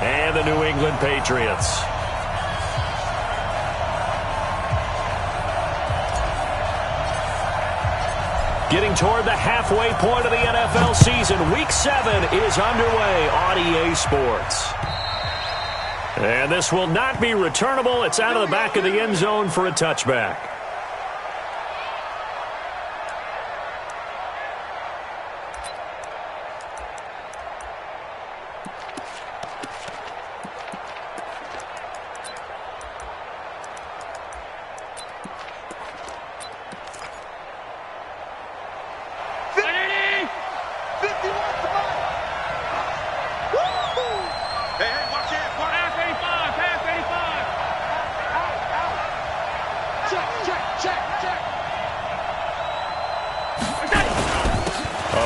and the New England Patriots. Getting toward the halfway point of the NFL season. Week 7 is underway on EA Sports. And this will not be returnable. It's out of the back of the end zone for a touchback.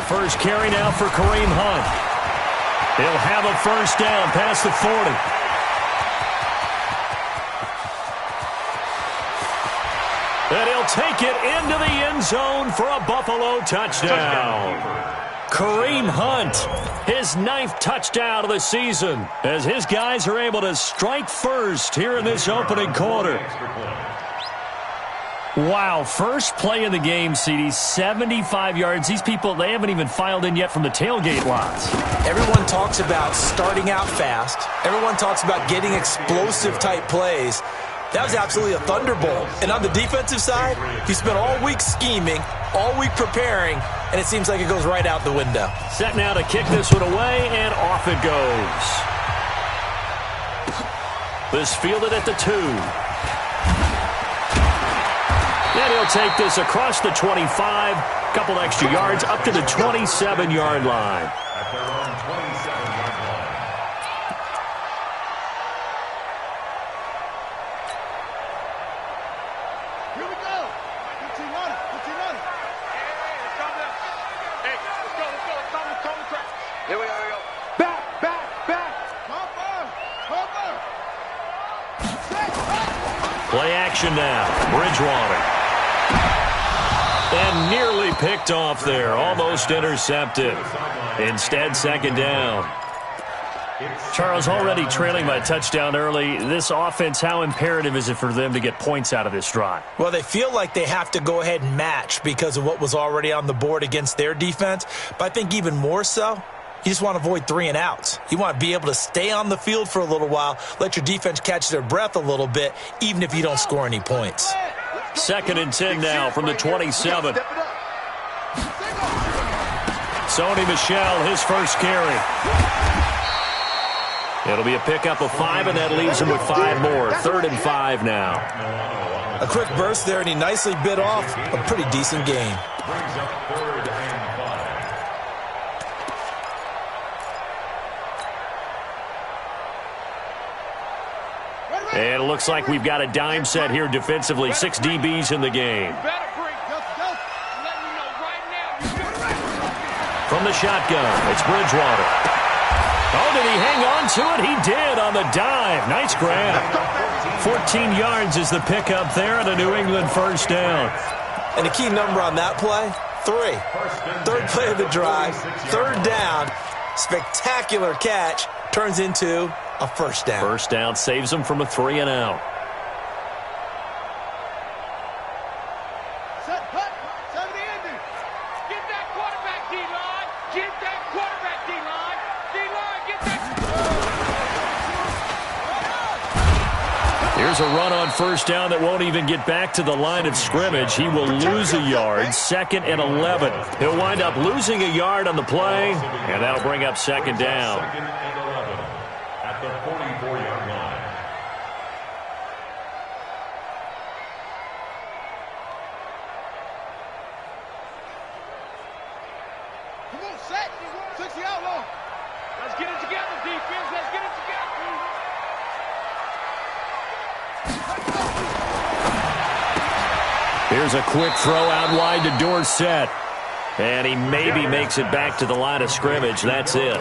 First carry now for Kareem Hunt. He'll have a first down past the 40. And he'll take it into the end zone for a Buffalo touchdown. Kareem Hunt, his 9th touchdown of the season, as his guys are able to strike first here in this opening quarter. Wow, first play in the game, CD, 75 yards. These people, they haven't even filed in yet from the tailgate lots. Everyone talks about starting out fast. Everyone talks about getting explosive-type plays. That was absolutely a thunderbolt. And on the defensive side, he spent all week scheming, all week preparing, and it seems like it goes right out the window. Set now to kick this one away, and off it goes. This fielded at the 2. And he'll take this across the 25, couple extra yards up to the 27-yard line. At their own 27-yard line. Here we go. 15 on it. 15 on it. Hey, let's go. Hey, let's go. Let's come the track. Here we go. Back. Play action now. Bridgewater. And nearly picked off there. Almost intercepted. Instead, second down. Charles, already trailing by a touchdown early. This offense, how imperative is it for them to get points out of this drive? Well, they feel like they have to go ahead and match because of what was already on the board against their defense. But I think even more so, you just want to avoid 3 and outs. You want to be able to stay on the field for a little while, let your defense catch their breath a little bit, even if you don't score any points. 2nd and 10 now from the 27. Sony Michel, his first carry. It'll be a pickup of 5, and that leaves him with 5 more. 3rd and 5 now. A quick burst there, and he nicely bit off a pretty decent gain. Brings up 3rd and 5. And it looks like we've got a dime set here defensively. 6 DBs in the game. From the shotgun, it's Bridgewater. Oh, did he hang on to it? He did on the dive. Nice grab. 14 yards is the pickup there and a New England first down. And the key number on that play, 3. 3rd play of the drive, 3rd down. Spectacular catch turns into a first down. First down saves him from a 3 and out. Here's a run on first down that won't even get back to the line of scrimmage. He will lose a yard. 2nd and 11. He'll wind up losing a yard on the play, and that'll bring up 2nd down. 2nd and 11 at the 44-yard line. Come on, set. 60 outlaw. Let's get it together, defense. Let's get it together. Here's a quick throw out wide to Dorsett. And he maybe makes it back to the line of scrimmage. That's it.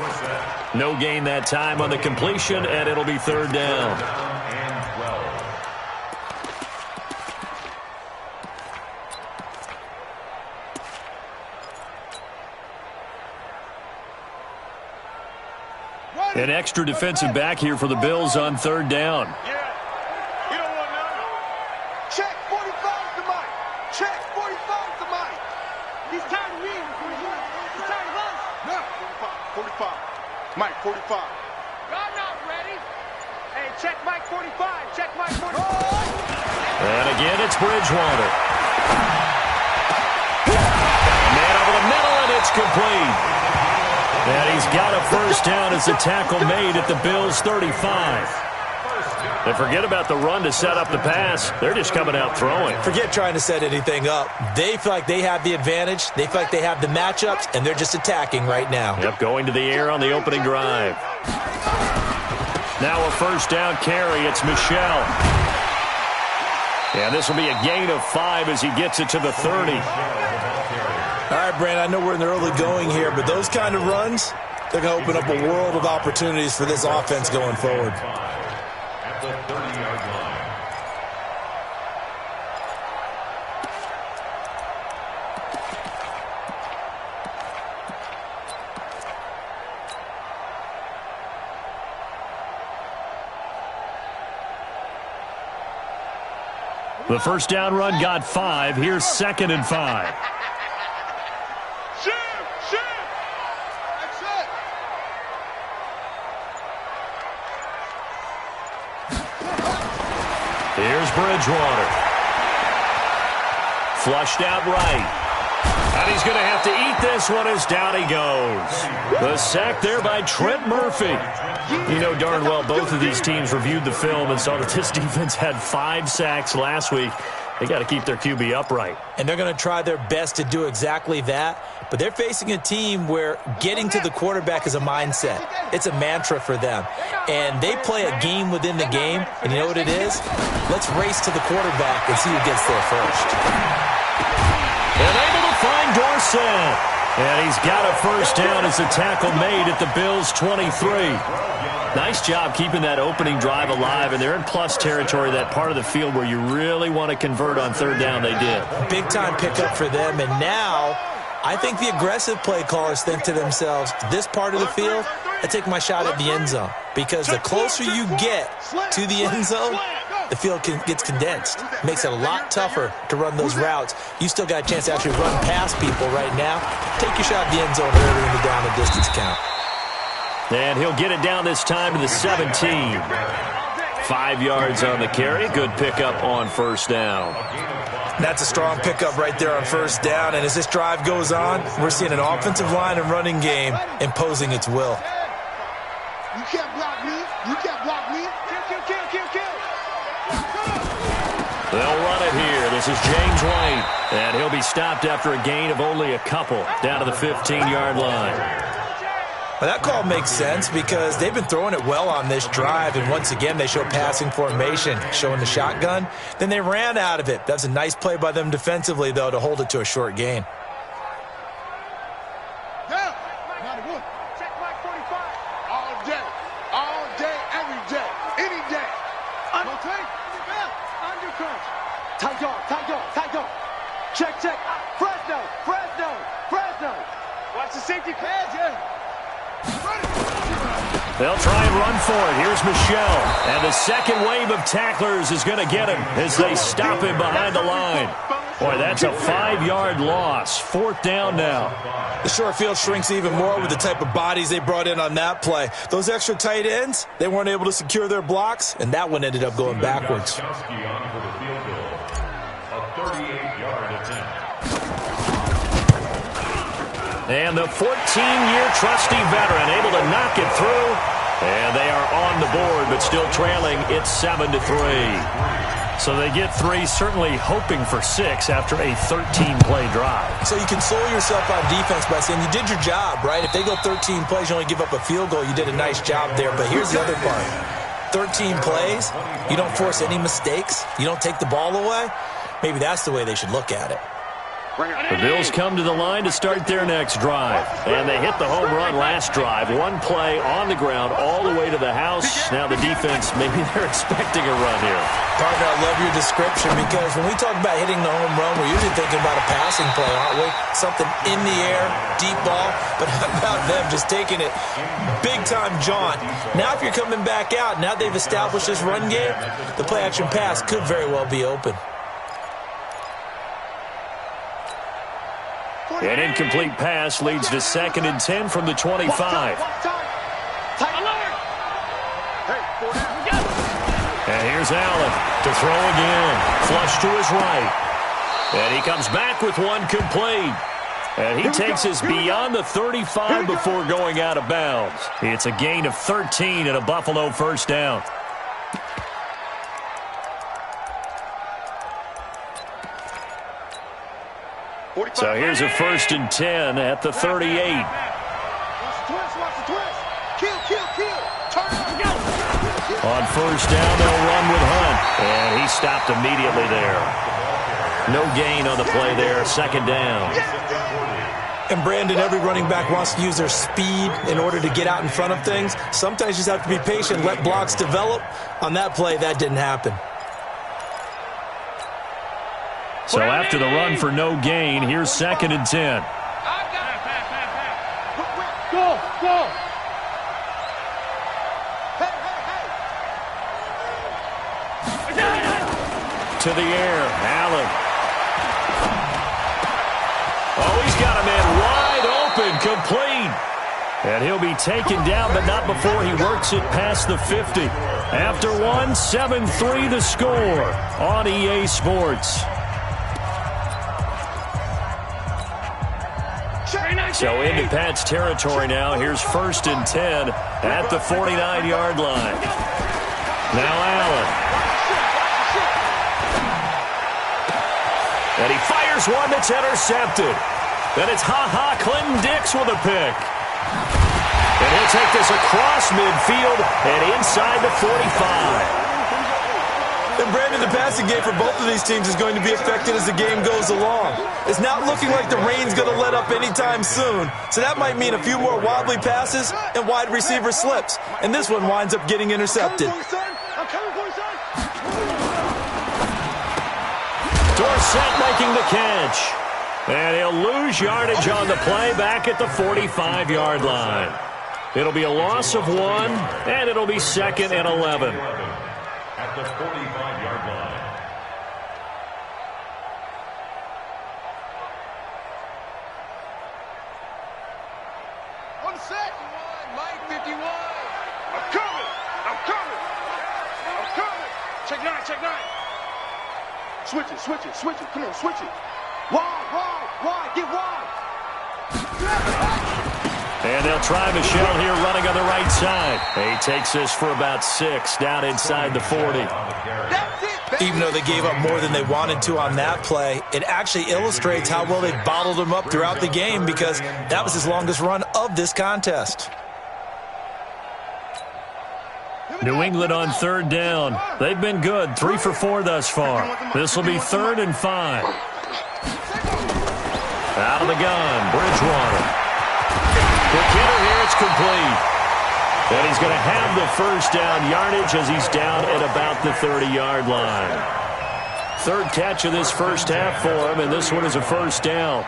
No gain that time on the completion, and it'll be 3rd down. An extra defensive back here for the Bills on third down. Yeah. You don't want none. Check 45 to Mike. Check 45 to Mike. He's tired of me. He's tired of us. No. 45. Mike, 45. I'm not ready. Hey, check Mike 45. Check Mike 45. And again, it's Bridgewater. Man over the middle, and it's complete. And he's got a first down as the tackle made at the Bills' 35. And forget about the run to set up the pass. They're just coming out throwing. Forget trying to set anything up. They feel like they have the advantage. They feel like they have the matchups, and they're just attacking right now. Yep, going to the air on the opening drive. Now a first down carry. It's Michel. And this will be a gain of 5 as he gets it to the 30. All right, Brandon, I know we're in the early going here, but those kind of runs, they're going to open up a world of opportunities for this offense going forward. At the 30-yard line. The first down run got 5. Here's 2nd and 5. Here's Bridgewater. Flushed out right. And he's going to have to eat this one as down he goes. The sack there by Trent Murphy. You know darn well both of these teams reviewed the film and saw that this defense had 5 sacks last week. They got to keep their QB upright. And they're going to try their best to do exactly that. But they're facing a team where getting to the quarterback is a mindset. It's a mantra for them. And they play a game within the game. And you know what it is? Let's race to the quarterback and see who gets there first. And able to find Dorsett. And he's got a first down as the tackle made at the Bills' 23. Nice job keeping that opening drive alive, and they're in plus territory, that part of the field where you really want to convert on third down. They did. Big-time pickup for them, and now I think the aggressive play callers think to themselves, this part of the field, I take my shot at the end zone, because the closer you get to the end zone, the field gets condensed. It makes it a lot tougher to run those routes. You still got a chance to actually run past people right now. Take your shot at the end zone early in the down and distance count. And he'll get it down this time to the 17. 5 yards on the carry. Good pickup on first down. That's a strong pickup right there on first down. And as this drive goes on, we're seeing an offensive line and running game imposing its will. You can't block me. You can't block me. Kill. They'll run it here. This is James White. And he'll be stopped after a gain of only a couple down to the 15-yard line. Well, that call makes sense because they've been throwing it well on this drive, and once again they show passing formation, showing the shotgun. Then they ran out of it. That's a nice play by them defensively, though, to hold it to a short gain. Yeah. Check Mike 45. All day, every day, any day. Rotate. Undercut. Tight dog. Check. Fresno. Watch the safety pads, yeah. They'll try and run for it. Here's Michel. And the second wave of tacklers is going to get him as they stop him behind the line. Boy, that's a 5-yard loss. 4th down now. The short field shrinks even more with the type of bodies they brought in on that play. Those extra tight ends, they weren't able to secure their blocks, and that one ended up going backwards. A 38-yard attempt. And the 14-year trusty veteran able to knock it through. And they are on the board, but still trailing. It's 7-3. So they get 3, certainly hoping for 6 after a 13-play drive. So you console yourself on defense by saying you did your job, right? If they go 13 plays, you only give up a field goal, you did a nice job there. But here's the other part. 13 plays, you don't force any mistakes, you don't take the ball away. Maybe that's the way they should look at it. The Bills come to the line to start their next drive. And they hit the home run last drive. One play on the ground all the way to the house. Now the defense, maybe they're expecting a run here. Partner, I love your description because when we talk about hitting the home run, we're usually thinking about a passing play, aren't we? Something in the air, deep ball. But how about them just taking it big-time jaunt? Now if you're coming back out, now they've established this run game, the play-action pass could very well be open. An incomplete pass leads to 2nd and 10 from the 25. And here's Allen to throw again. Flush to his right. And he comes back with one complete. And he takes us beyond the 35 before going out of bounds. It's a gain of 13 and a Buffalo first down. So here's a 1st and 10 at the 38. On first down, they'll run with Hunt. And he stopped immediately there. No gain on the play there. 2nd down. And Brandon, every running back wants to use their speed in order to get out in front of things. Sometimes you just have to be patient, let blocks develop. On that play, that didn't happen. So after the run for no gain, here's 2nd and 10. Go, go. To the air, Allen. Oh, he's got a man wide open, complete. And he'll be taken down, but not before he works it past the 50. After one, 7-3 the score on EA Sports. So into Pat's territory now. Here's 1st and 10 at the 49-yard line. Now Allen. And he fires one that's intercepted. Then it's Clinton Dix with a pick. And he'll take this across midfield and inside the 45. And Brandon, the passing game for both of these teams is going to be affected as the game goes along. It's not looking like the rain's going to let up anytime soon. So that might mean a few more wobbly passes and wide receiver slips. And this one winds up getting intercepted. Dorsett making the catch. And he'll lose yardage on the play back at the 45-yard line. It'll be a loss of 1, and it'll be 2nd and 11. At the 45-yard line. One set. Mike 51. I'm coming. I'm coming. I'm coming. Check 9. Check 9. Switch it. Switch it. Switch it. Come on. Switch it. Wide. Get wide. And they'll try Michelle here running on the right side. He takes this for about 6 down inside the 40. Even though they gave up more than they wanted to on that play, it actually illustrates how well they bottled him up throughout the game because that was his longest run of this contest. New England on 3rd down. They've been good, 3 for 4 thus far. This will be 3rd and 5. Out of the gun, Bridgewater. Quick hitter here, it's complete. And he's going to have the first down yardage as he's down at about the 30-yard line. 3rd catch of this first half for him, and this one is a first down.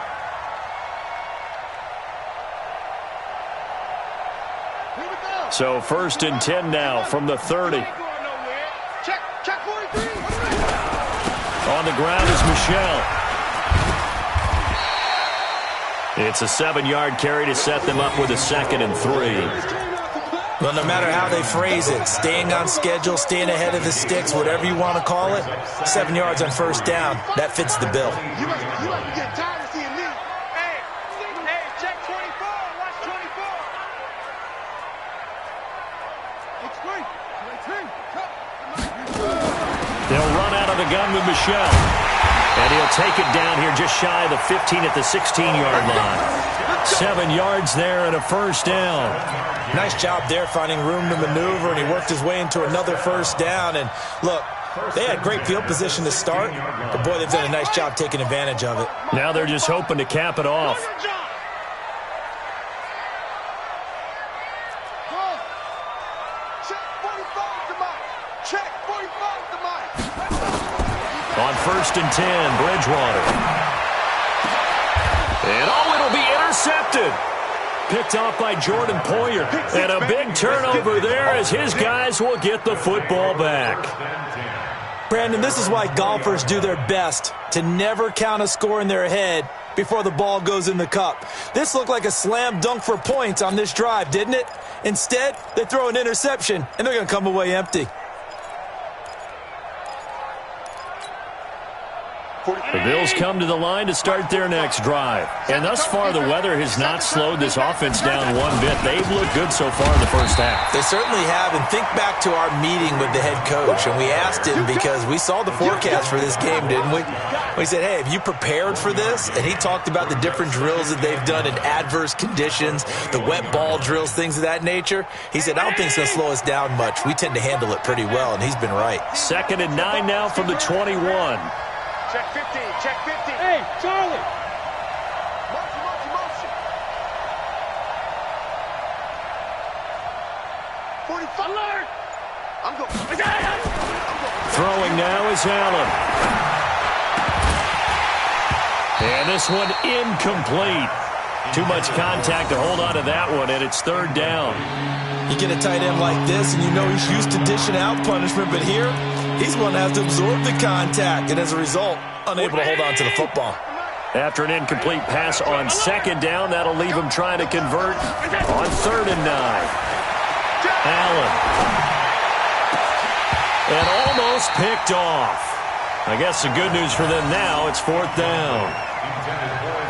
So 1st and 10 now from the 30. Check 43. On the ground is Michelle. It's a 7-yard carry to set them up with a 2nd and 3. Well, no matter how they phrase it, staying on schedule, staying ahead of the sticks, whatever you want to call it, 7 yards on first down, that fits the bill. You must be getting tired of seeing me. Hey, check 24. Watch 24. They'll run out of the gun with Michelle. And he'll take it down here just shy of the 15 at the 16-yard line. 7 yards there and a first down. Nice job there finding room to maneuver, and he worked his way into another first down. And look, They had great field position to start, but boy, they've done a nice job taking advantage of it. Now they're just hoping to cap it off. Check 45 to Mike. On 1st and 10, Bridgewater. And it'll be intercepted. Picked off by Jordan Poyer. And a big turnover there as his guys will get the football back. Brandon, this is why golfers do their best to never count a score in their head before the ball goes in the cup. This looked like a slam dunk for points on this drive, didn't it? Instead, they throw an interception, and they're going to come away empty. The Bills come to the line to start their next drive. And thus far, the weather has not slowed this offense down one bit. They've looked good so far in the first half. They certainly have. And think back to our meeting with the head coach. And we asked him because we saw the forecast for this game, didn't we? We said, hey, have you prepared for this? And he talked about the different drills that they've done in adverse conditions, the wet ball drills, things of that nature. He said, I don't think it's going to slow us down much. We tend to handle it pretty well, and he's been right. 2nd and 9 now from the 21. Check 15, check 15. Hey, Charlie. Motion. 45. Alert. I'm going. Throwing now is Allen. And this one incomplete. Too much contact to hold on to that one, and it's 3rd down. You get a tight end like this, and you know he's used to dishing out punishment, but here, he's one that has to absorb the contact, and as a result, unable to hold on to the football. After an incomplete pass on 2nd down, that'll leave him trying to convert on 3rd and 9. Allen. And almost picked off. I guess the good news for them now, it's 4th down.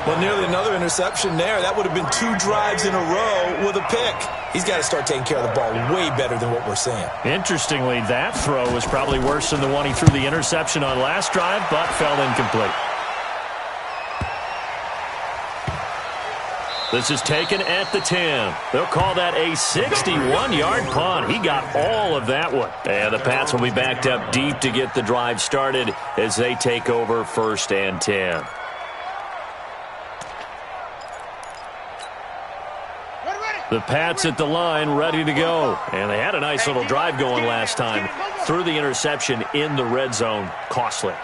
Well, nearly another interception there. That would have been 2 drives in a row with a pick. He's got to start taking care of the ball way better than what we're seeing. Interestingly, that throw was probably worse than the one he threw the interception on last drive, but fell incomplete. This is taken at the 10. They'll call that a 61-yard punt. He got all of that one. And the Pats will be backed up deep to get the drive started as they take over 1st and 10. The Pats at the line, ready to go. And they had a nice little drive going last time. Threw the interception in the red zone. Costly.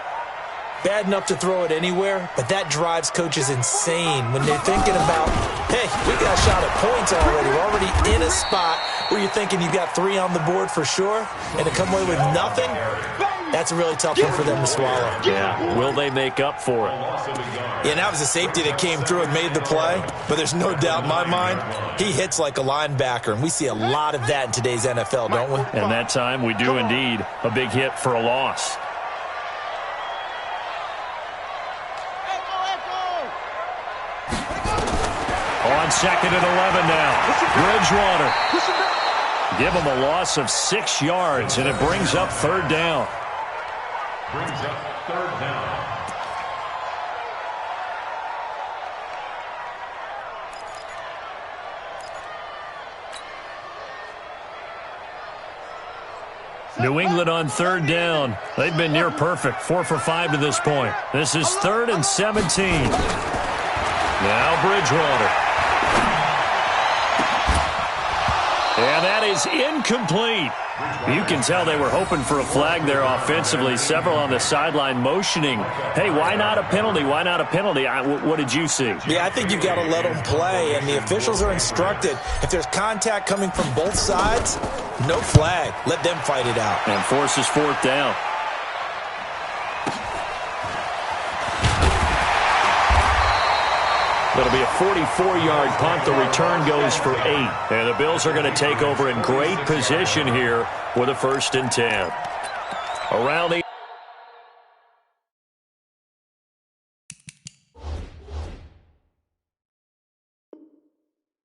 Bad enough to throw it anywhere, but that drives coaches insane when they're thinking about, hey, we got a shot at points already. We're already in a spot where you're thinking you've got 3 on the board for sure, and to come away with nothing, that's a really tough one for them to swallow. Yeah, will they make up for it? Yeah, and that was a safety that came through and made the play, but there's no doubt in my mind, he hits like a linebacker, and we see a lot of that in today's NFL, don't we? And that time we do indeed. A big hit for a loss. On 2nd and 11 now. Bridgewater. Give him a loss of 6 yards, and it brings up 3rd down. Brings up 3rd down. New England on 3rd down. They've been near perfect, 4 for 5 to this point. This is 3rd and 17. Now Bridgewater. And that is incomplete. You can tell they were hoping for a flag there offensively. Several on the sideline motioning, hey, why not a penalty? Why not a penalty? What did you see? Yeah, I think you've got to let them play, and the officials are instructed. If there's contact coming from both sides, no flag. Let them fight it out. And forces 4th down. It'll be a 44-yard punt. The return goes for 8. And the Bills are going to take over in great position here with a 1st and 10. Around the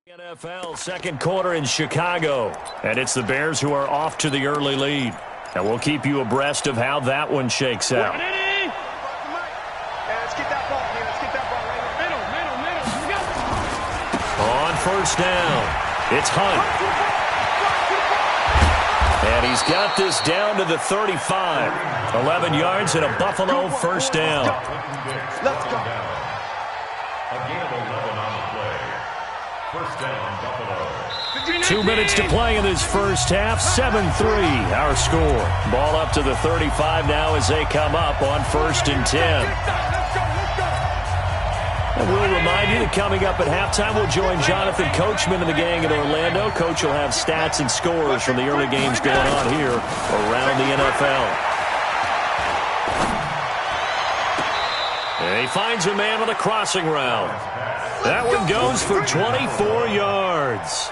NFL, 2nd quarter in Chicago. And it's the Bears who are off to the early lead. And we'll keep you abreast of how that one shakes out. On 1st down, it's Hunt. And he's got this down to the 35. 11 yards and a Buffalo first down. Let's go. Again, 11 on the play. First down, Buffalo. 2 minutes to play in this first half. 7-3 our score. Ball up to the 35 now as they come up on 1st and 10. And we'll remind you that coming up at halftime, we'll join Jonathan Coachman and the gang in Orlando. Coach will have stats and scores from the early games going on here around the NFL. And he finds a man on the crossing route. That one goes for 24 yards.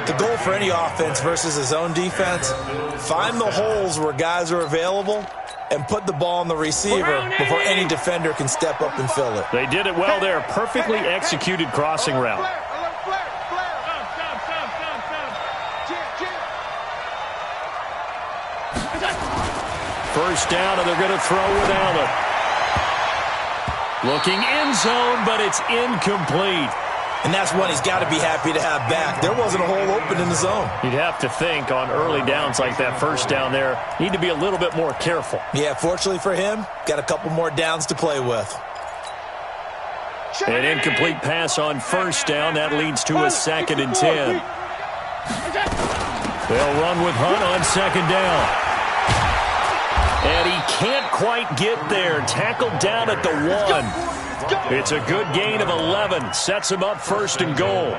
The goal for any offense versus his own defense, find the holes where guys are available and put the ball on the receiver before any defender can step up and fill it. They did it well there. Perfectly executed crossing route. First down, and they're going to throw without it. Looking end zone, but it's incomplete. And that's one he's got to be happy to have back. There wasn't a hole open in the zone. You'd have to think on early downs like that first down there, need to be a little bit more careful. Yeah, fortunately for him, got a couple more downs to play with. An incomplete pass on first down. That leads to a 2nd and 10. They'll run with Hunt on 2nd down. And he can't quite get there. Tackled down at the 1. It's a good gain of 11. Sets him up 1st and goal.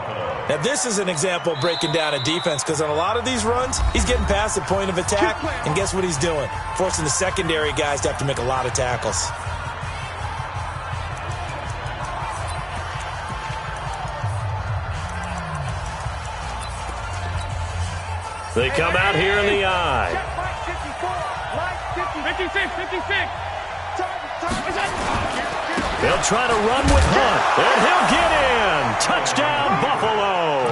Now, this is an example of breaking down a defense because on a lot of these runs, he's getting past the point of attack, and guess what he's doing? Forcing the secondary guys to have to make a lot of tackles. They come out here in the eye. 56. They'll try to run with Hunt, and he'll get in. Touchdown, Buffalo.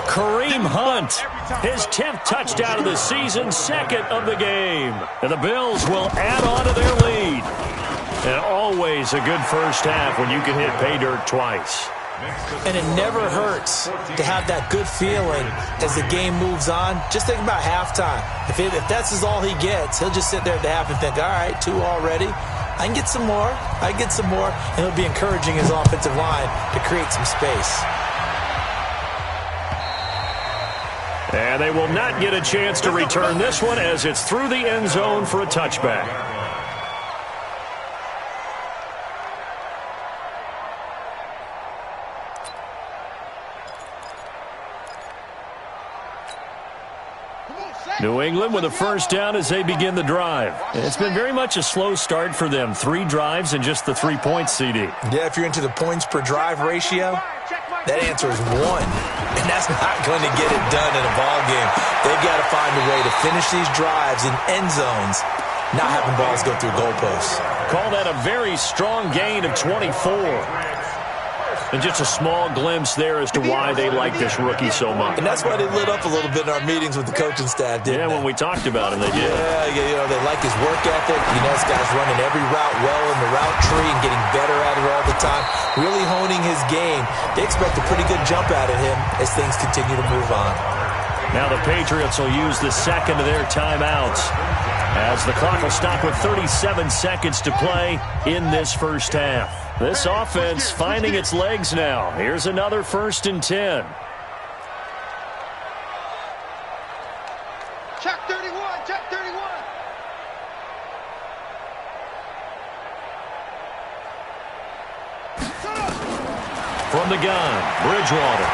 Kareem Hunt, his 10th touchdown of the season, 2nd of the game. And the Bills will add on to their lead. And always a good first half when you can hit pay dirt twice. And it never hurts to have that good feeling as the game moves on. Just think about halftime. If that's all he gets, he'll just sit there at the half and think, all right, 2 already. I can get some more. And he'll be encouraging his offensive line to create some space. And they will not get a chance to return this one as it's through the end zone for a touchback. New England with a first down as they begin the drive. It's been very much a slow start for them. 3 drives and just the 3 points, CD. Yeah, if you're into the points per drive ratio, that answer is 1. And that's not going to get it done in a ball game. They've got to find a way to finish these drives in end zones, not having balls go through goalposts. Call that a very strong gain of 24. And just a small glimpse there as to why they like this rookie so much. And that's why they lit up a little bit in our meetings with the coaching staff, didn't they? When we talked about him, they did. Yeah, they like his work ethic. This guy's running every route well in the route tree and getting better at it all the time. Really honing his game. They expect a pretty good jump out of him as things continue to move on. Now the Patriots will use the 2nd of their timeouts as the clock will stop with 37 seconds to play in this first half. This offense finding its legs now. Here's another 1st and 10. Check 31. From the gun, Bridgewater.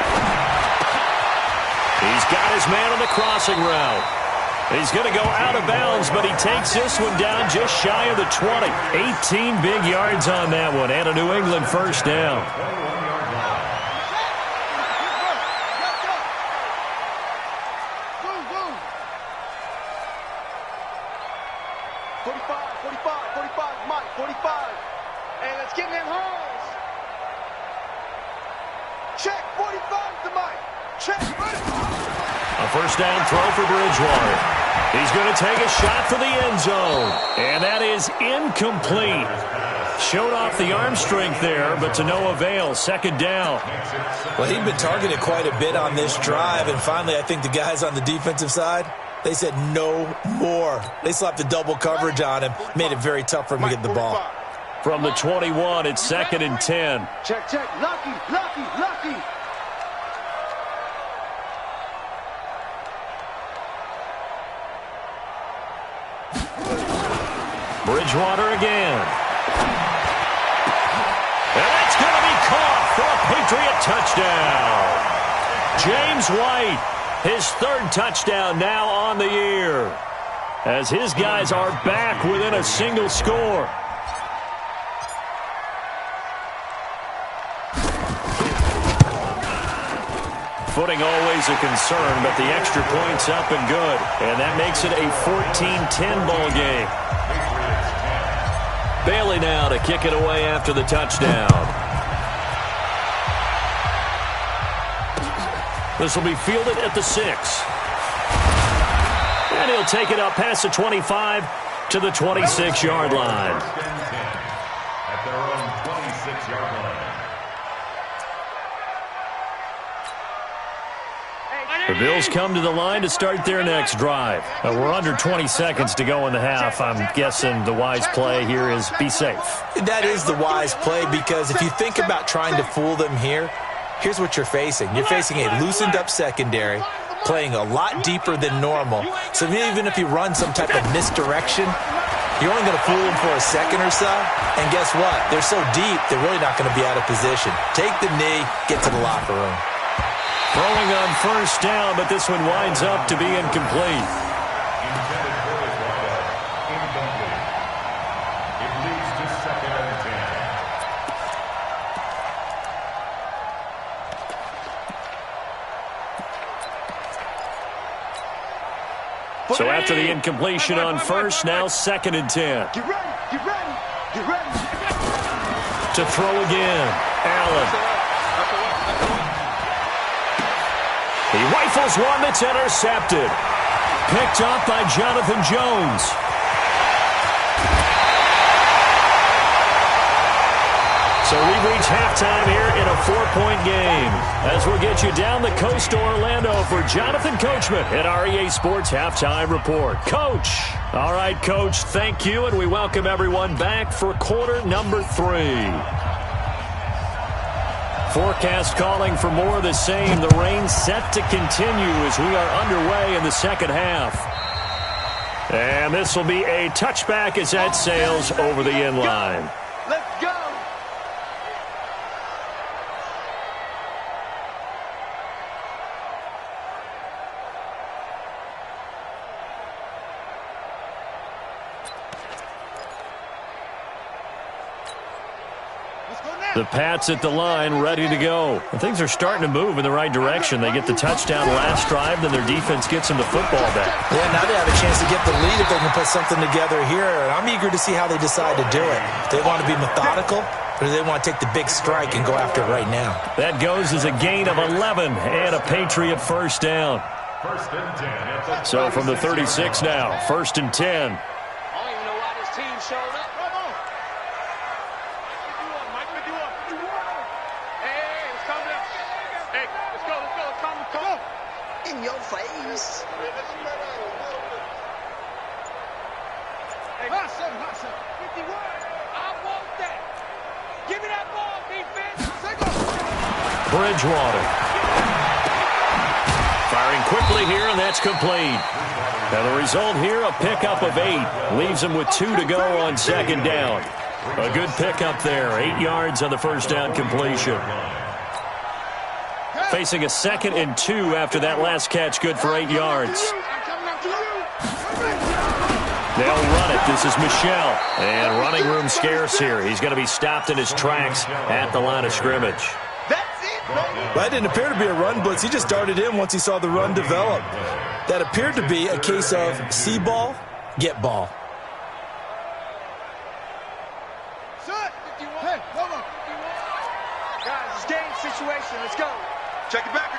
He's got his man on the crossing route. He's going to go out of bounds, but he takes this one down just shy of the 20. 18 big yards on that one, and a New England first down. 45, Mike, 45. And let's get in them holes. Check, 45 to Mike. Check, A first down throw for Bridgewater. He's going to take a shot for the end zone. And that is incomplete. Showed off the arm strength there, but to no avail. Second down. Well, he'd been targeted quite a bit on this drive, and finally I think the guys on the defensive side They said no more. They slapped the double coverage on him, made it very tough for him to get the ball. From the 21, it's 2nd and 10. Check, check. Lucky, lucky, lucky. Bridgewater again. And it's going to be caught for a Patriot touchdown. James White, his 3rd touchdown now on the year, as his guys are back within a single score. Footing always a concern, but the extra point's up and good. And that makes it a 14-10 ball game. Bailey now to kick it away after the touchdown. This will be fielded at the 6. And he'll take it up past the 25 to the 26-yard line. At their own 26-yard line. The Bills come to the line to start their next drive. We're under 20 seconds to go in the half. I'm guessing the wise play here is be safe. That is the wise play, because if you think about trying to fool them here, here's what you're facing. You're facing a loosened-up secondary, playing a lot deeper than normal. So even if you run some type of misdirection, you're only going to fool them for a second or so. And guess what? They're so deep, they're really not going to be out of position. Take the knee, get to the locker room. Throwing on 1st down, but this one winds up to be incomplete. Intended for his wideout. Incomplete. It leads to 2nd and 10. So after the incompletion on 1st, now 2nd and 10. Get ready, get ready, get ready. To throw again, Allen. He rifles one that's intercepted. Picked up by Jonathan Jones. So we've reached halftime here in a 4-point game, as we'll get you down the coast to Orlando for Jonathan Coachman at our EA Sports Halftime Report. Coach. All right, Coach, thank you, and we welcome everyone back for quarter number 3. Forecast calling for more of the same. The rain set to continue as we are underway in the second half. And this will be a touchback as that sails over the end line. Let's go. The Pats at the line, ready to go. And things are starting to move in the right direction. They get the touchdown last drive, then their defense gets them the football back. Yeah, now they have a chance to get the lead if they can put something together here. And I'm eager to see how they decide to do it. Do they want to be methodical, or do they want to take the big strike and go after it right now? That goes as a gain of 11 and a Patriot first down. 1st and 10. So from the 36 now, 1st and 10. I don't even know why this team showed up. Come on. 51, Mike, 51. Hey, it's coming up. Hey, let's go. Come on. In your face. Hey, hot seven. 51. I want that. Give me that ball, defense. Bridgewater. Firing quickly here, and that's complete. Now the result here, a pickup of 8. Leaves them with 2 to go on 2nd down. A good pickup there. 8 yards on the first down completion. Facing a 2nd and 2 after that last catch, good for 8 yards. They'll run it. This is Michel. And running room scarce here. He's going to be stopped in his tracks at the line of scrimmage. Well, that didn't appear to be a run blitz. He just darted in once he saw the run develop. That appeared to be a case of see ball, get ball. Hey, hold on. Guys, it's game situation. Let's go. Check it backer.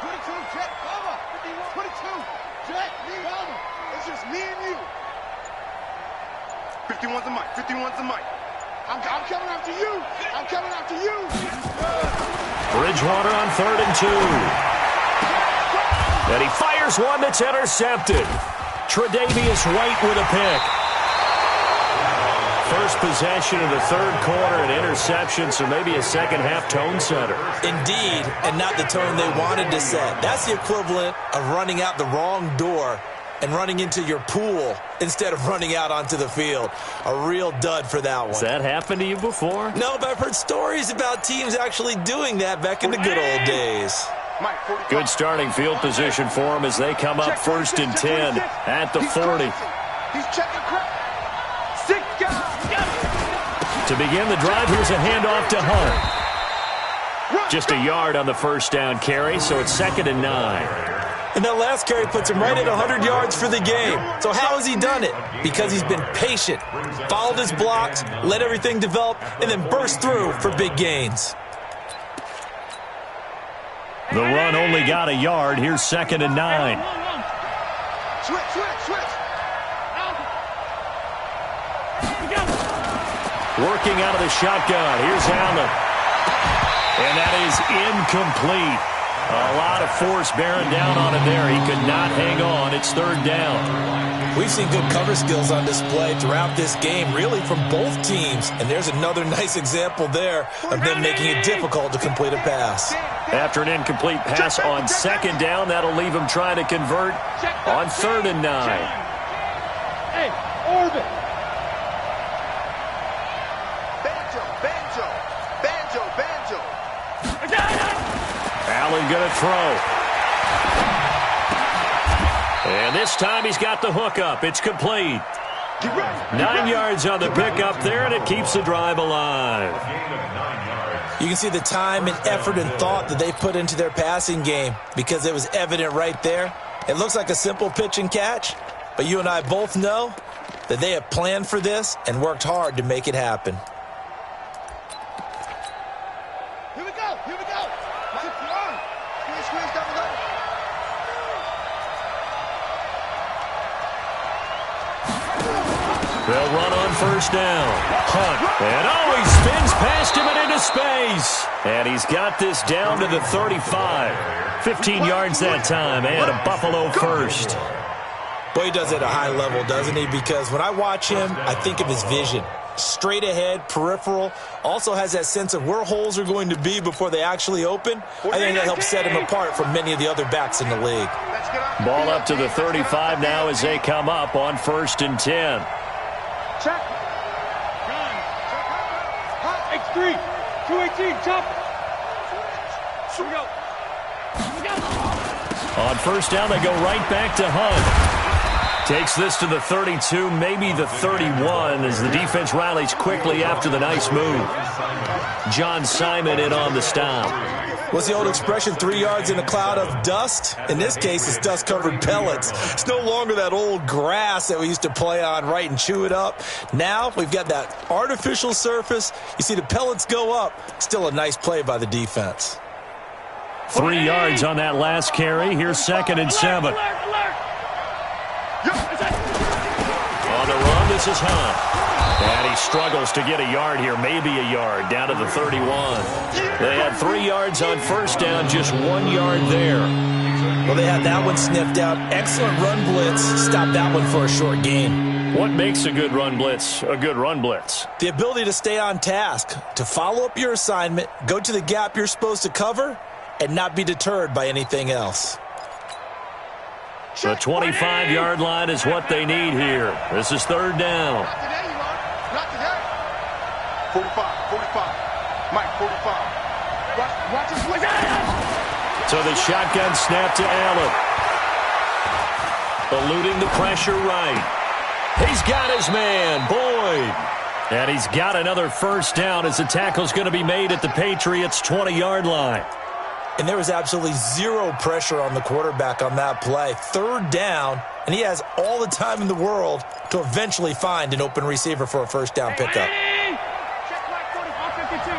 22, check, cover. 22, check, me, cover. It's just me and you. 51's the mic. I'm coming after you. I'm coming after you. Bridgewater on 3rd and 2. And he fires one that's intercepted. Tre'Davious White with a pick. First possession of the third quarter, an interception, so maybe a second-half tone setter. Indeed, and not the tone they wanted to set. That's the equivalent of running out the wrong door and running into your pool instead of running out onto the field. A real dud for that one. Has that happened to you before? No, but I've heard stories about teams actually doing that back in the good old days. Good starting field position for them as they come up 1st and 10 at the 40. He's checking crap. 6 guys. To begin the drive, here's a handoff to Hunt. Just a yard on the first down carry, so it's 2nd and 9. And that last carry puts him right at 100 yards for the game. So how has he done it? Because he's been patient, followed his blocks, let everything develop, and then burst through for big gains. The run only got a yard. Here's 2nd and 9. Switch. Working out of the shotgun. Here's Allen. And that is incomplete. A lot of force bearing down on him there. He could not hang on. It's 3rd down. We've seen good cover skills on display throughout this game, really from both teams. And there's another nice example there of them making it difficult to complete a pass. After an incomplete pass on 2nd down, that'll leave him trying to convert on 3rd and 9. Hey, orbit. Banjo. Allen going to throw. And this time he's got the hook up. It's complete. 9 yards on the pickup there, and it keeps the drive alive. You can see the time and effort and thought that they put into their passing game because it was evident right there. It looks like a simple pitch and catch, but you and I both know that they have planned for this and worked hard to make it happen. Here we go. Squeeze down the line. They'll run on 1st down. Hunt. And he spins past him and into space. And he's got this down to the 35. 15 yards that time and a Buffalo first. Boy, he does it at a high level, doesn't he? Because when I watch him, I think of his vision. Straight ahead, peripheral, also has that sense of where holes are going to be before they actually open. I think that helps set him apart from many of the other backs in the league. Ball up to the 35 now as they come up on 1st and 10. Check. Gun. X3. 218. Chop. Here we go. On 1st down, they go right back to Hunt. Takes this to the 32, maybe the 31, as the defense rallies quickly after the nice move. John Simon in on the stop. What's the old expression, 3 yards in a cloud of dust? In this case, it's dust-covered pellets. It's no longer that old grass that we used to play on, right, and chew it up. Now we've got that artificial surface. You see the pellets go up. Still a nice play by the defense. 3 yards on that last carry. Here's 2nd and 7. On the run, this is Hunt. And he struggles to get a yard here, maybe a yard, down to the 31. They had 3 yards on 1st down, just 1 yard there. Well, they had that one sniffed out. Excellent run blitz. Stopped that one for a short gain. What makes a good run blitz a good run blitz? The ability to stay on task, to follow up your assignment, go to the gap you're supposed to cover, and not be deterred by anything else. The 25-yard line is what they need here. This is 3rd down. Not today. 45. Mike, 45. Watch his play. So the shotgun snap to Allen. Eluding the pressure right. He's got his man, Boyd. And he's got another 1st down as the tackle's going to be made at the Patriots' 20-yard line. And there was absolutely zero pressure on the quarterback on that play. 3rd down, and he has all the time in the world to eventually find an open receiver for a 1st down pickup. Check Mike 45-52.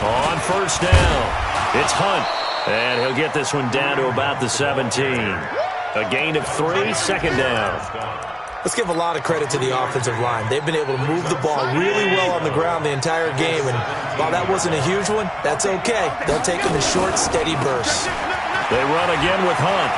On 1st down, it's Hunt. And he'll get this one down to about the 17. A gain of 3, second down. Let's give a lot of credit to the offensive line. They've been able to move the ball really well on the ground the entire game, and while that wasn't a huge one, that's okay. They'll take them in short, steady bursts. They run again with Hunt.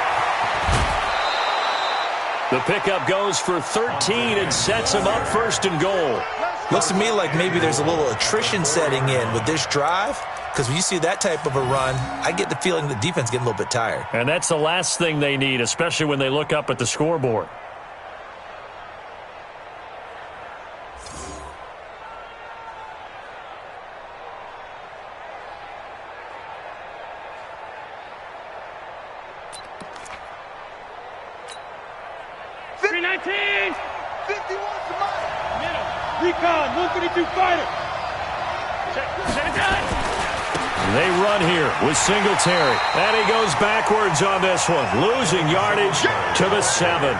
The pickup goes for 13 and sets him up first and goal. Looks to me like maybe there's a little attrition setting in with this drive, because when you see that type of a run, I get the feeling the defense getting a little bit tired. And that's the last thing they need, especially when they look up at the scoreboard. Recon, 132 fighter. They run here with Singletary. And he goes backwards on this one, losing yardage to the 7.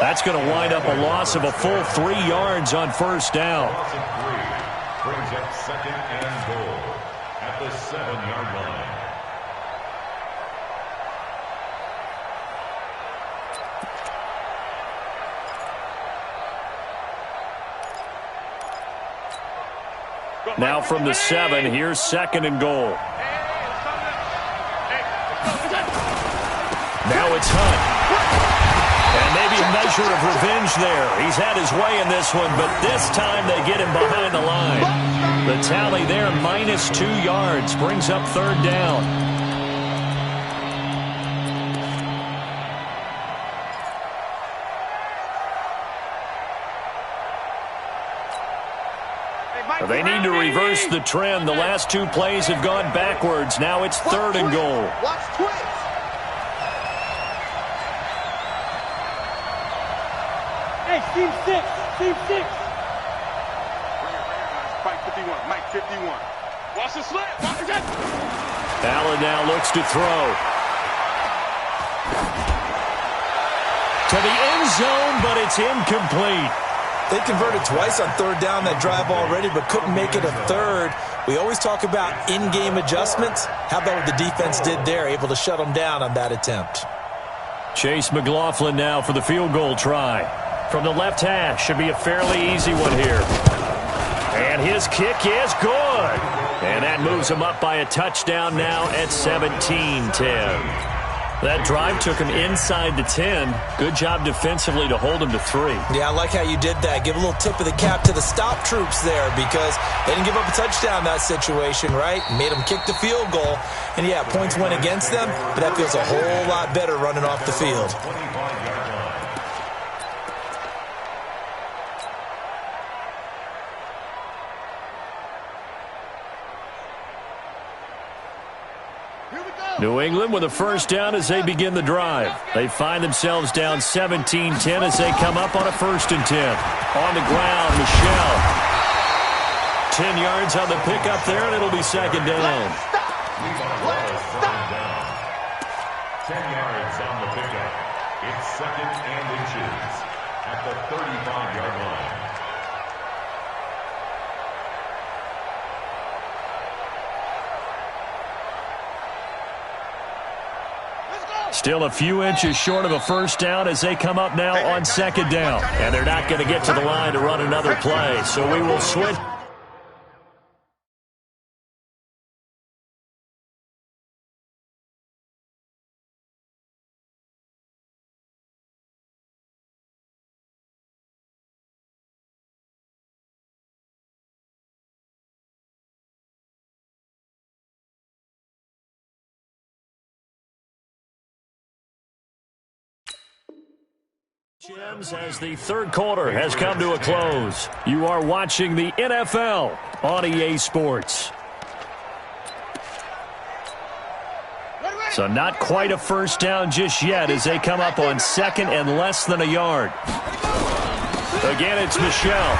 That's going to wind up a loss of a full 3 yards on first down. Loss of 3 brings up second and goal at the 7-yard line. Now from the 7, here's second and goal. Now it's Hunt. And maybe a measure of revenge there. He's had his way in this one, but this time they get him behind the line. The tally there, minus 2 yards, brings up third down. They need to reverse the trend. The last 2 plays have gone backwards. Now it's third and goal. Watch twins. Hey, team 6. Team 6. Bring it, Mike 51. Mike 51. Watch the slip. Watch it. Allen now looks to throw. To the end zone, but it's incomplete. They converted twice on third down that drive already, but couldn't make it a third. We always talk about in-game adjustments. How about what the defense did there, able to shut them down on that attempt? Chase McLaughlin now for the field goal try. From the left hash, should be a fairly easy one here. And his kick is good. And that moves him up by a touchdown now at 17-10. That drive took him inside the 10. Good job defensively to hold him to 3. Yeah, I like how you did that. Give a little tip of the cap to the stop troops there, because they didn't give up a touchdown in that situation, right? Made them kick the field goal. And, yeah, points went against them, but that feels a whole lot better running off the field. New England with a first down as they begin the drive. They find themselves down 17-10 as they come up on a 1st and 10. On the ground, Michelle. 10 yards on the pickup there, and it'll be second down. 10 yards on the pickup. It's second and inches at the 35-yard line. Still a few inches short of a first down as they come up now on second down. And they're not going to get to the line to run another play, so we will switch. As the third quarter has come to a close, you are watching the NFL on EA Sports. So not quite a first down just yet as they come up on second and less than a yard. Again, it's Michelle.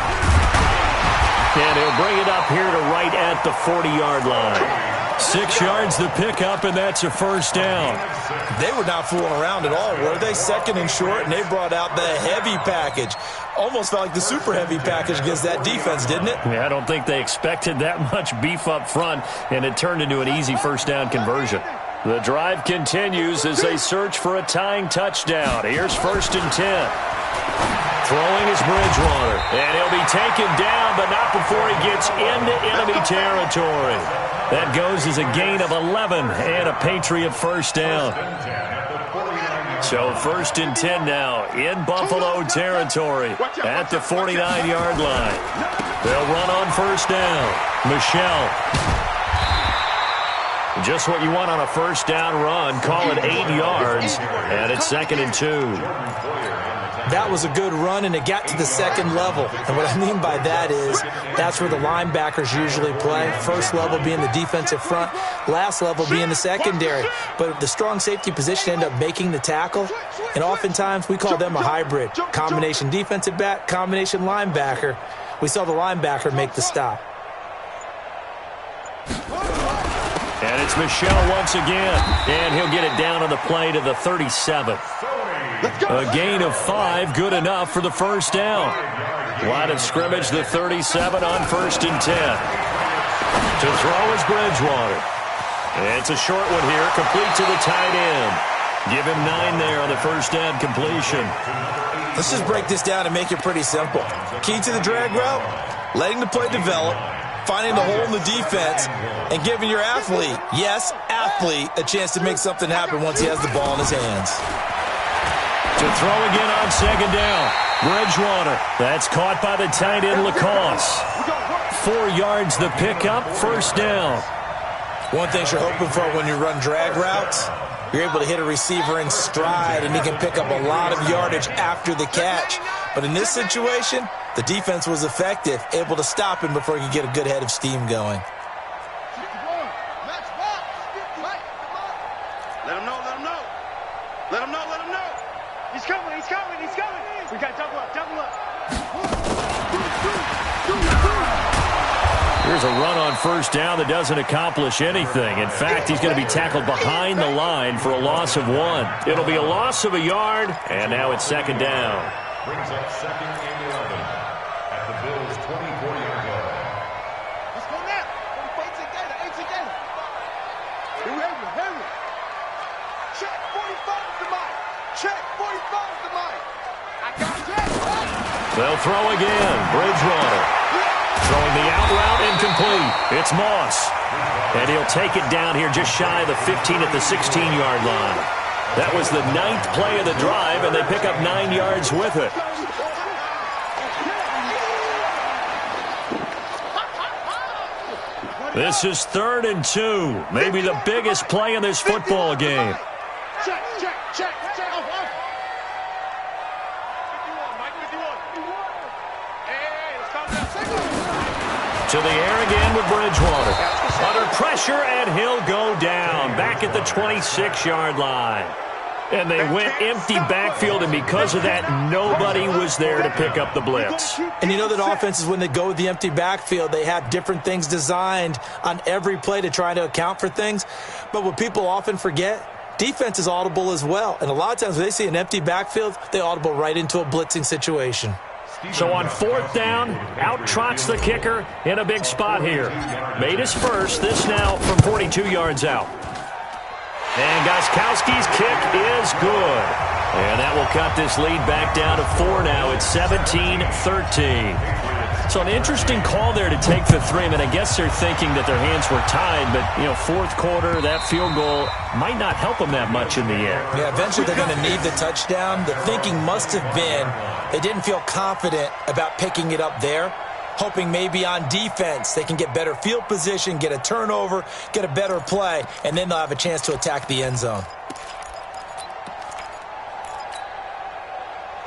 And he'll bring it up here to right at the 40-yard line. 6 yards the pickup, and that's a first down. They were not fooling around at all, were they? Second and short, and they brought out the heavy package. Almost felt like the super heavy package against that defense, didn't it? Yeah, I don't think they expected that much beef up front, and it turned into an easy first down conversion. The drive continues as they search for a tying touchdown. Here's 1st and 10. Throwing is Bridgewater, and he'll be taken down, but not before he gets into enemy territory. That goes as a gain of 11 and a Patriot first down. So 1st and 10 now in Buffalo territory at the 49-yard line. They'll run on 1st down. Michel. Just what you want on a 1st down run. Call it 8 yards, and it's 2nd and 2. That was a good run, and it got to the second level. And what I mean by that is that's where the linebackers usually play. First level being the defensive front, last level being the secondary. But the strong safety position ended up making the tackle, and oftentimes we call them a hybrid. Combination defensive back, combination linebacker. We saw the linebacker make the stop. And it's Michel once again, and he'll get it down on the play to the 37. A gain of 5, good enough for the 1st down. Line of scrimmage, the 37 on 1st and 10. To throw is Bridgewater. It's a short one here, complete to the tight end. Give him 9 there on the 1st down completion. Let's just break this down and make it pretty simple. Key to the drag route, letting the play develop, finding the hole in the defense, and giving your athlete, yes, athlete, a chance to make something happen once he has the ball in his hands. To throw again on 2nd down. Bridgewater. That's caught by the tight end, Lacoste. 4 yards the pickup, 1st down. One thing you're hoping for when you run drag routes, you're able to hit a receiver in stride, and he can pick up a lot of yardage after the catch. But in this situation, the defense was effective, able to stop him before he could get a good head of steam going. Let him know, let him know. Let him know, let him know. He's coming, he's coming, he's coming. We got double up, double up. Here's a run on 1st down that doesn't accomplish anything. In fact, he's going to be tackled behind the line for a loss of 1. It'll be a loss of a yard, and now it's 2nd down. Brings up 2nd and 11 at the Bills' 24-yard line. Let's go now. Eight together. Here we go. Check 45 to Mike. Check 45 to Mike. I got it. They'll throw again. Bridgewater. Throwing the out route incomplete. It's Moss. And he'll take it down here just shy of the 15 at the 16-yard line. That was the 9th play of the drive, and they pick up 9 yards with it. This is 3rd and 2. Maybe the biggest play in this football game. Check. To the air again with Bridgewater. Under pressure, and he'll go down. Back at the 26-yard line. And they went empty backfield, and because of that, nobody was there to pick up the blitz. And you know that offenses, when they go with the empty backfield, they have different things designed on every play to try to account for things. But what people often forget, defense is audible as well. And a lot of times when they see an empty backfield, they audible right into a blitzing situation. So on 4th down, out trots the kicker in a big spot here. Made his first, this now from 42 yards out. And Gostkowski's kick is good. And that will cut this lead back down to 4 now. It's 17-13. So an interesting call there to take the 3. I mean, I guess they're thinking that their hands were tied, but, 4th quarter, that field goal might not help them that much in the end. Yeah, eventually they're going to need the touchdown. The thinking must have been they didn't feel confident about picking it up there, hoping maybe on defense they can get better field position, get a turnover, get a better play, and then they'll have a chance to attack the end zone.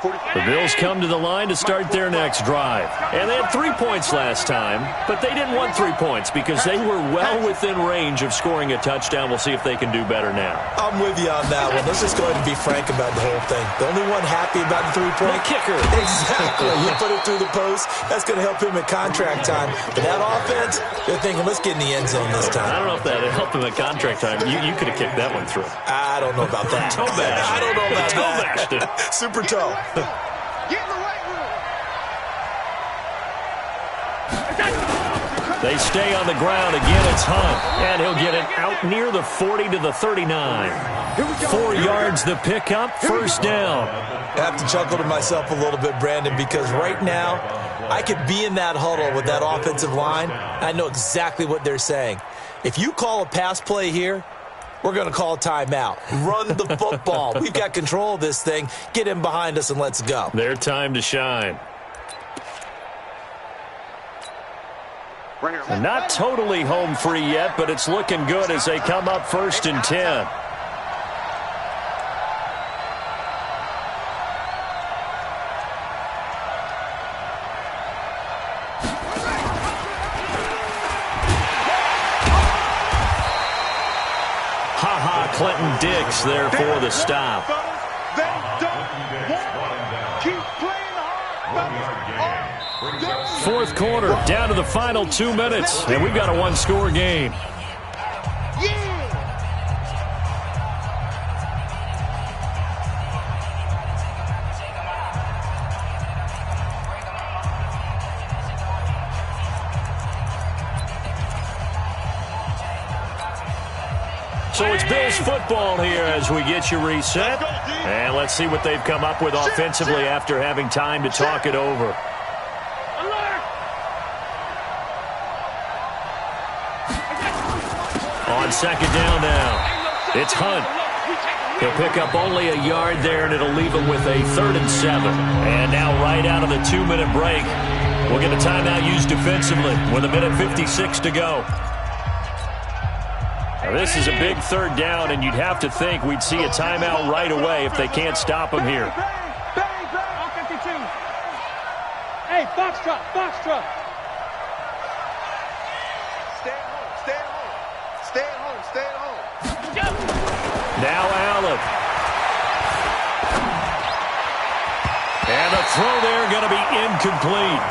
The Bills come to the line to start their next drive. And they had 3 points last time, but they didn't want 3 points because they were well within range of scoring a touchdown. We'll see if they can do better now. I'm with you on that one. Let's just go ahead and be frank about the whole thing. The only one happy about the 3-point kicker. Exactly. You put it through the post. That's going to help him at contract time. But that offense, they're thinking, let's get in the end zone this time. I don't know if that helped him at contract time. You could have kicked that one through. I don't know about that. Toe bash. I don't know about toe that. bashed it. Super toe. Get in the weight room. They stay on the ground. Again, it's Hunt. And he'll get it out near the 40 to the 39. 4 yards the pickup, first down. I have to chuckle to myself a little bit, Brandon, because right now I could be in that huddle with that offensive line. I know exactly what they're saying. If you call a pass play here, we're going to call a timeout. Run the football. We've got control of this thing. Get in behind us and let's go. Their time to shine. And not totally home free yet, but it's looking good as they come up 1st and 10. Clinton Dix there for the stop. They don't keep playing hard. 4th quarter, down to the final 2 minutes, and we've got a 1-score game. So it's Bills football here as we get you reset. And let's see what they've come up with offensively after having time to talk it over. On 2nd down now, it's Hunt. He'll pick up only a yard there, and it'll leave him with a 3rd and 7. And now right out of the 2-minute break, we'll get a timeout used defensively with 1:56 to go. Now, this is a big 3rd down, and you'd have to think we'd see a timeout right away if they can't stop him here. Hey, box truck, box truck. Stay at home, stay at home. Stay at home, stay at home. Now Allen. And the throw there going to be incomplete.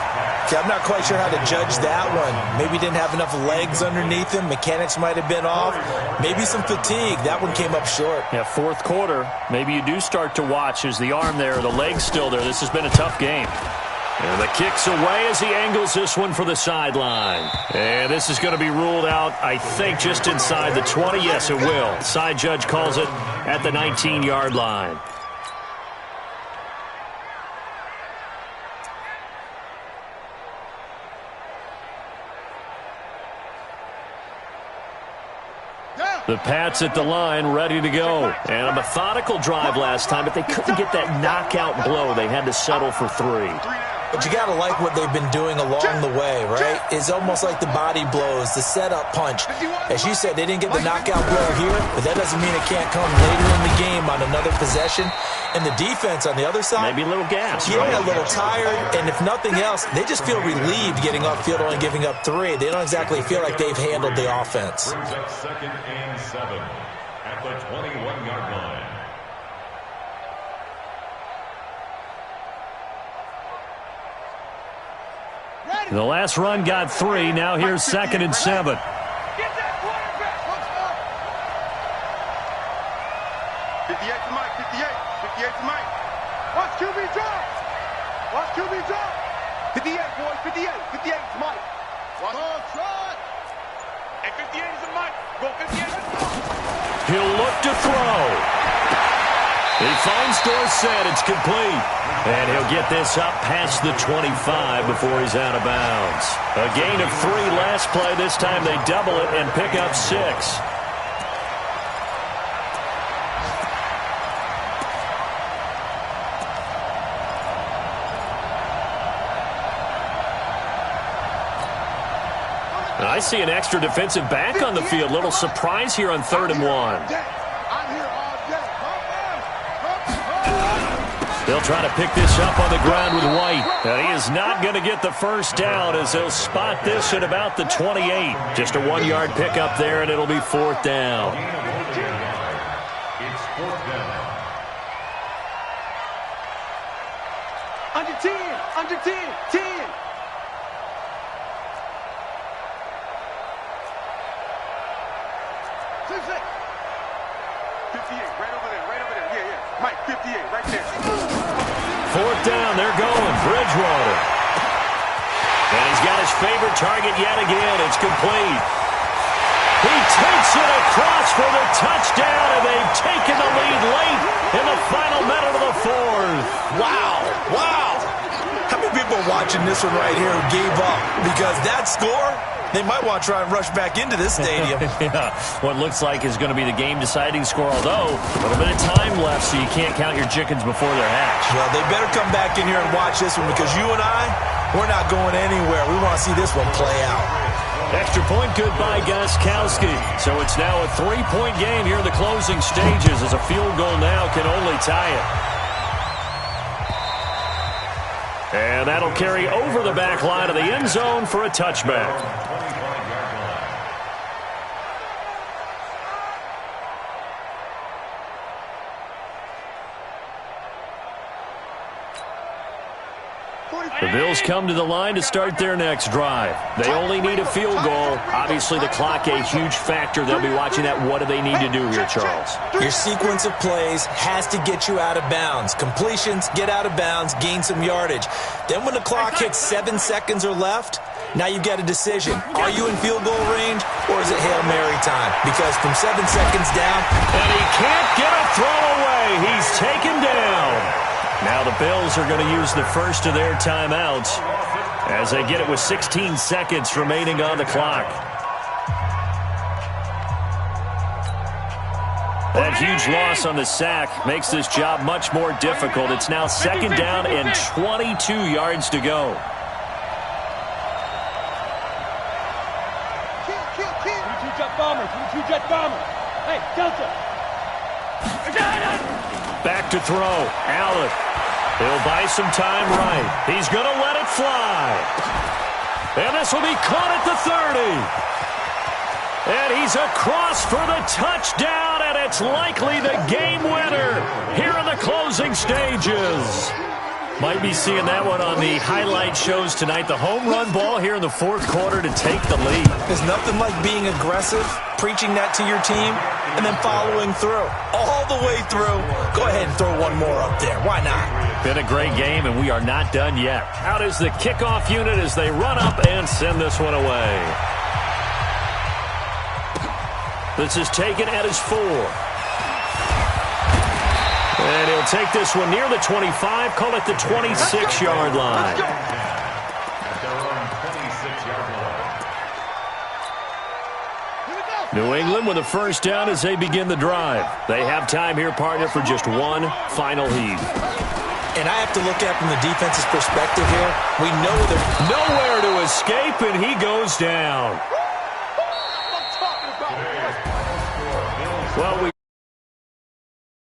Okay, I'm not quite sure how to judge that one. Maybe he didn't have enough legs underneath him. Mechanics might have been off. Maybe some fatigue. That one came up short. Yeah, 4th quarter. Maybe you do start to watch. Is the arm there, the leg's still there? This has been a tough game. And the kick's away as he angles this one for the sideline. And this is going to be ruled out, I think, just inside the 20. Yes, it will. Side judge calls it at the 19-yard line. The Pats at the line, ready to go. And a methodical drive last time, but they couldn't get that knockout blow. They had to settle for 3. But you got to like what they've been doing along the way, right? It's almost like the body blows, the setup punch. As you said, they didn't get the knockout blow here, but that doesn't mean it can't come later in the game on another possession. And the defense on the other side, maybe a little gas. Yeah, right? A little tired. And if nothing else, they just feel relieved getting upfield, only giving up 3. They don't exactly feel like they've handled the offense. Brings up 2nd and 7 at the 21-yard line. The last run got 3. Now here's 2nd and 7. Get that quarterback. 58 to Mike, 58. 58 to Mike. Watch QB drop. Watch QB drop. 58, boys, 58. 58 to Mike. Watch. Shot. And 58 is a Mike. Go 58. He'll look to throw. He finds Dorsett. It's complete. And he'll get this up past the 25 before he's out of bounds. A gain of 3 last play. This time they double it and pick up 6. And I see an extra defensive back on the field. Little surprise here on 3rd and 1. They'll try to pick this up on the ground with White. And he is not going to get the first down as they'll spot this at about the 28. Just a 1-yard pickup there, and it'll be 4th down. It's 4th down. Under 10, under 10, 10. Mike, 58, right there. 4th down, they're going. Bridgewater. And he's got his favorite target yet again. It's complete. He takes it across for the touchdown, and they've taken the lead late in the final minute of the fourth. Wow. How many people are watching this one right here who gave up? Because that score, they might want to try and rush back into this stadium. Yeah, what looks like is going to be the game-deciding score, although a little bit of time left, so you can't count your chickens before they're hatched. Well, they better come back in here and watch this one, because you and I, we're not going anywhere. We want to see this one play out. Extra point good by Gostkowski. So it's now a 3-point game here in the closing stages, as a field goal now can only tie it. And that'll carry over the back line of the end zone for a touchback. The Bills come to the line to start their next drive. They only need a field goal. Obviously, the clock a huge factor. They'll be watching that. What do they need to do here, Charles? Your sequence of plays has to get you out of bounds. Completions, get out of bounds, gain some yardage. Then when the clock hits 7 seconds or left, now you've got a decision. Are you in field goal range, or is it Hail Mary time? Because from 7 seconds down, and he can't get a throw away. He's taken down. Now the Bills are going to use the first of their timeouts as they get it with 16 seconds remaining on the clock. That huge loss on the sack makes this job much more difficult. It's now second down and 22 yards to go. Jet bomber. Hey, Delta. Back to throw. Allen. He'll buy some time right. He's going to let it fly. And this will be caught at the 30. And he's across for the touchdown, and it's likely the game winner here in the closing stages. Might be seeing that one on the highlight shows tonight. The home run ball here in the fourth quarter to take the lead. There's nothing like being aggressive, preaching that to your team, and then following through. All the way through. Go ahead and throw one more up there. Why not? Been a great game, and we are not done yet. Out is the kickoff unit as they run up and send this one away. This is taken at his 4. And he'll take this one near the 25, call it the 26-yard line. New England with a first down as they begin the drive. They have time here, partner, for just one final heave. And I have to look at it from the defense's perspective here. We know they're nowhere to escape, and he goes down. Well, we